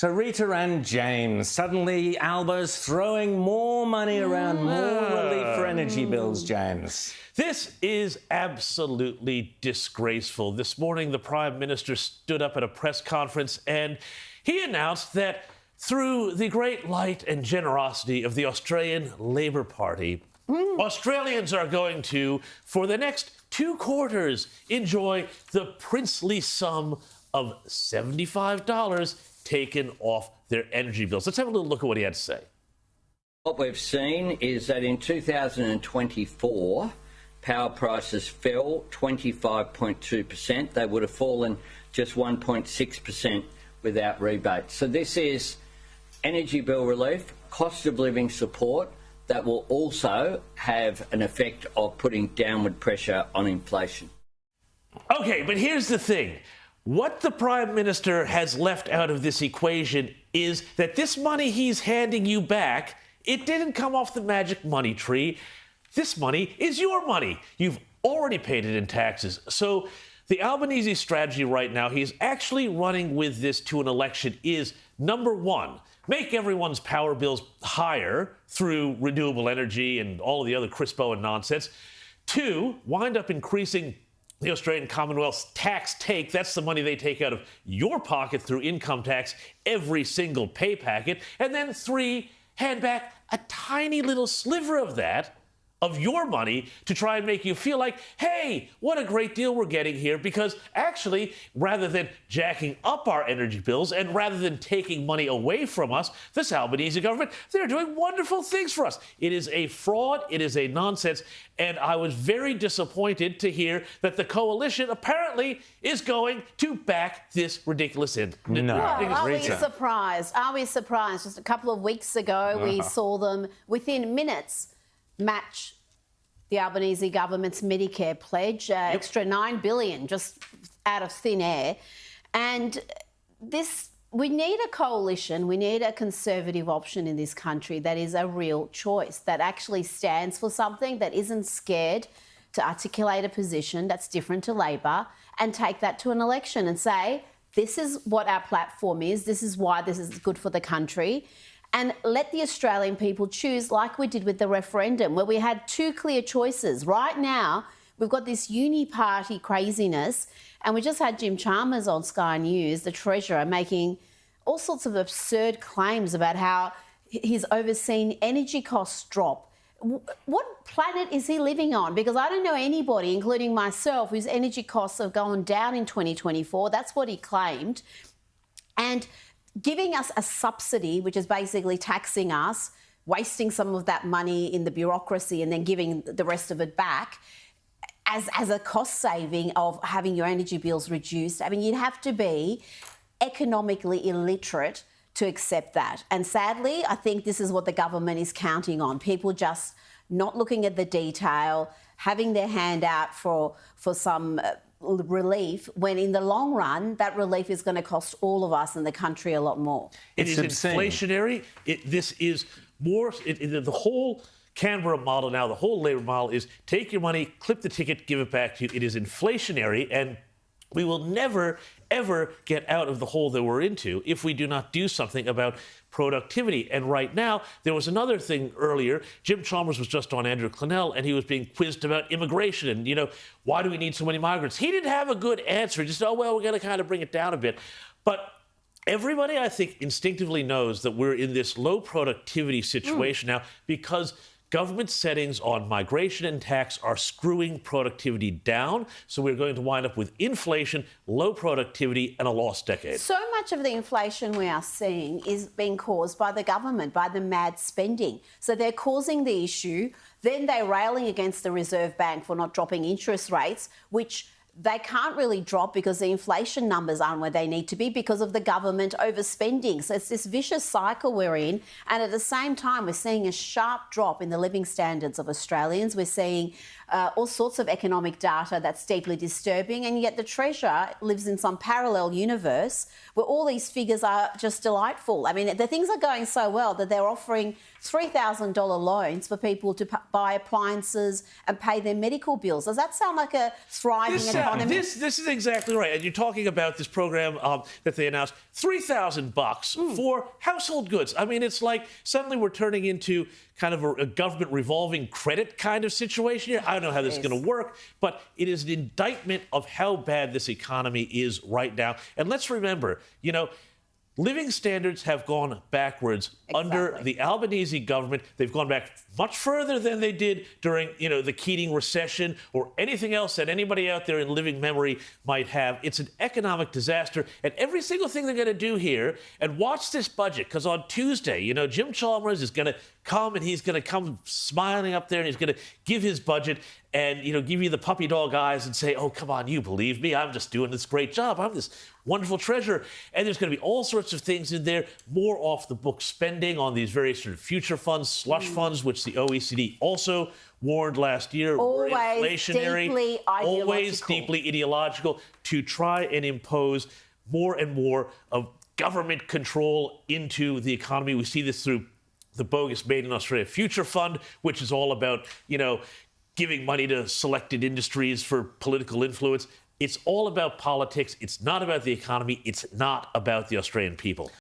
So Rita and James, suddenly Alba's throwing more money around, more relief for energy bills, James. This is absolutely disgraceful. This morning, the Prime Minister stood up at a press conference and he announced that through the great light and generosity of the Australian Labor Party, Australians are going to, for the next 2 quarters, enjoy the princely sum of $75 taken off their energy bills. Let's have a little look at what he had to say. What we've seen is that in 2024, power prices fell 25.2%. They would have fallen just 1.6% without rebates. So this is energy bill relief, cost of living support that will also have an effect of putting downward pressure on inflation. Okay, but here's the thing. What the Prime Minister has left out of this equation is that this money he's handing you back, it didn't come off the magic money tree. This money is your money. You've already paid it in taxes. So the Albanese strategy right now, he's actually running with this to an election, is number one, make everyone's power bills higher through renewable energy and all of the other crispo and nonsense. 2, wind up increasing the Australian Commonwealth's tax take. That's the money they take out of your pocket through income tax every single pay packet. And then 3, hand back a tiny little sliver of that, of your money, to try and make you feel like, hey, what a great deal we're getting here, because actually, rather than jacking up our energy bills and rather than taking money away from us, this Albanese government, they're doing wonderful things for us. It is a fraud, it is a nonsense, and I was very disappointed to hear that the coalition apparently is going to back this ridiculous No. Are we surprised? Are we surprised? Just a couple of weeks ago, we saw them within minutes match the Albanese government's Medicare pledge, extra $9 billion just out of thin air. And this, we need a coalition, we need a conservative option in this country that is a real choice, that actually stands for something, that isn't scared to articulate a position that's different to Labor and take that to an election and say, this is what our platform is, this is why this is good for the country. And let the Australian people choose, like we did with the referendum, where we had 2 clear choices. Right now, we've got this uni-party craziness, and we just had Jim Chalmers on Sky News, the Treasurer, making all sorts of absurd claims about how he's overseen energy costs drop. What planet is he living on? Because I don't know anybody, including myself, whose energy costs have gone down in 2024. That's what he claimed. And giving us a subsidy, which is basically taxing us, wasting some of that money in the bureaucracy and then giving the rest of it back as a cost saving of having your energy bills reduced. I mean, you'd have to be economically illiterate to accept that. And sadly, I think this is what the government is counting on. People just not looking at the detail, having their hand out for some relief, when in the long run, that relief is going to cost all of us in the country a lot more. It is inflationary. This is more, the whole Canberra model now, the whole Labor model is take your money, clip the ticket, give it back to you. It is inflationary, and we will never, ever get out of the hole that we're into if we do not do something about productivity. And right now, there was another thing earlier. Jim Chalmers was just on Andrew Clennell, and he was being quizzed about immigration and, you know, why do we need so many migrants? He didn't have a good answer. He just, oh, well, we're going to kind of bring it down a bit. But everybody, I think, instinctively knows that we're in this low productivity situation now because government settings on migration and tax are screwing productivity down. So we're going to wind up with inflation, low productivity, and a lost decade. So much of the inflation we are seeing is being caused by the government, by the mad spending. So they're causing the issue, then they're railing against the Reserve Bank for not dropping interest rates, which they can't really drop because the inflation numbers aren't where they need to be because of the government overspending. So it's this vicious cycle we're in. And at the same time, we're seeing a sharp drop in the living standards of Australians. We're seeing all sorts of economic data that's deeply disturbing. And yet the Treasurer lives in some parallel universe where all these figures are just delightful. I mean, the things are going so well that they're offering $3,000 loans for people to buy appliances and pay their medical bills. Does that sound like a thriving economy? economy. This is exactly right. And you're talking about this program that they announced, $3,000 for household goods. I mean, it's like suddenly we're turning into kind of a government revolving credit kind of situation here. I don't know how this is going to work, but it is an indictment of how bad this economy is right now. And let's remember, living standards have gone backwards under the Albanese government. They've gone back much further than they did during, the Keating recession or anything else that anybody out there in living memory might have. It's an economic disaster. And every single thing they're going to do here, and watch this budget, because on Tuesday, Jim Chalmers is going to come, and he's going to come smiling up there, and he's going to give his budget and, give you the puppy dog eyes and say, oh, come on, you believe me. I'm just doing this great job. I'm this wonderful treasurer. And there's going to be all sorts of things in there, more off-the-book spending on these various sort of future funds, slush funds, which the OECD also warned last year were inflationary, always deeply ideological, to try and impose more and more of government control into the economy. We see this through the bogus Made in Australia Future Fund, which is all about, giving money to selected industries for political influence. It's all about politics. It's not about the economy. It's not about the Australian people.